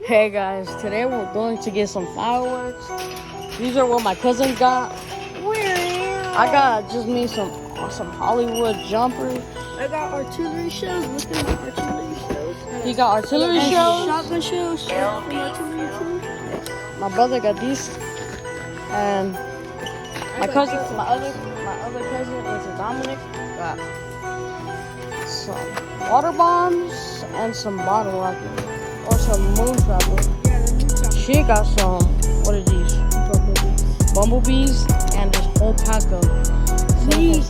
Hey guys, today we're going to get some fireworks. These are what my cousin got. I got just me some Hollywood jumpers. I got artillery shells. Look at the artillery shells. He got artillery shells. Shotgun shells. From artillery too. My brother got these, and my other cousin, which is Dominic, got some water bombs and some bottle rockets or some moonshot. She got some. What are these? Bumblebees and this whole pack of safe.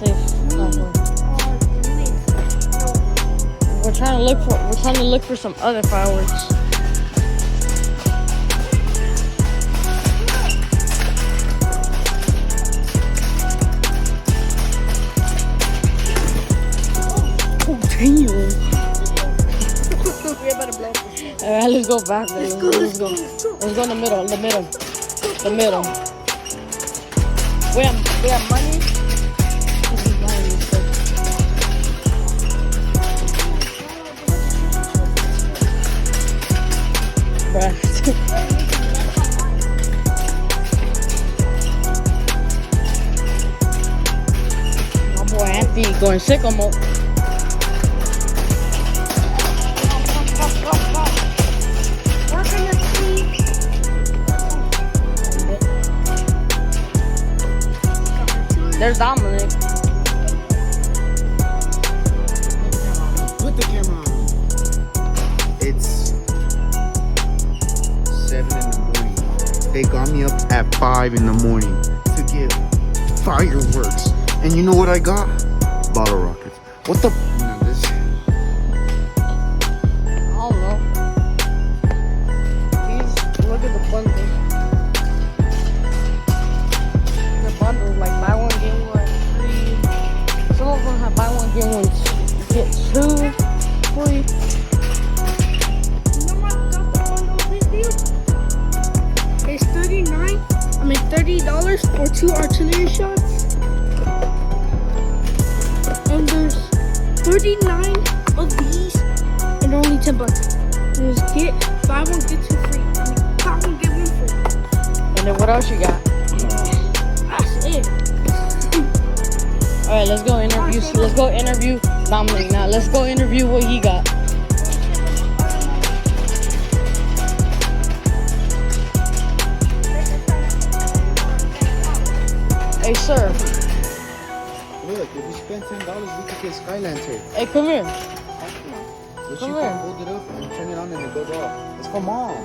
We're trying to look for some other fireworks. Oh damn! Alright, let's go back there. Let's go in the middle. We have money. This is money. Bruh. My boy Anthony going sicko mode. There's Dominic. Put the camera on. It's 7 in the morning. They got me up at 5 in the morning to get fireworks. And you know what I got? Bottle rockets. What the? No, this. I don't know. Look at the bundle. The bundle, like buy one, get one free. Some of them have buy one, get one, get two free. You know what? Got the bundle this deal. It's $30 for 2 artillery shots. And there's 39 of these and only $10. Just get buy one, get 2 free. Buy one, get 1 free. And then what else you got? That's it. All right, let's go interview. Let's go interview Dominic now. Let's go interview what he got. Hey, sir. Look, if we spend $10, we could get Sky Lantern. Hey, come here. But you Come can here. hold it up and turn it on and it goes off. It's for mom.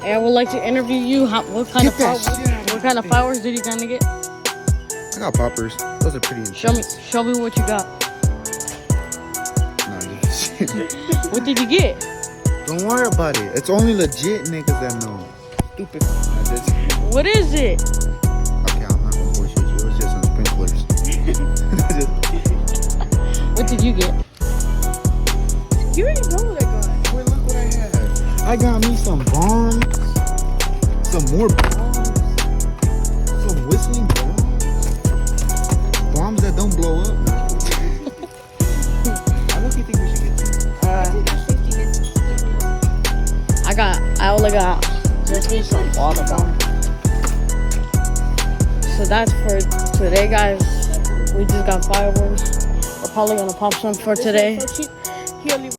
Hey, I would like to interview you. What kind of Get that flowers? shit out of What kind of flowers did you kind of get? I got poppers. Those are pretty intense. Show me what you got. No, shit. What did you get? Don't worry about it. It's only legit niggas that know. Stupid. What is it? Okay, I'm not gonna bullshit you. It was just some sprinklers. What did you get? You already know what I got. Wait, look what I had. I got me some bombs. Some more bombs. Some whistling bombs. Bombs that don't blow up, man. I don't think we should get them. I only got just need some water bombs. So that's for today, guys. We just got fireworks. We're probably gonna pop some for today. He only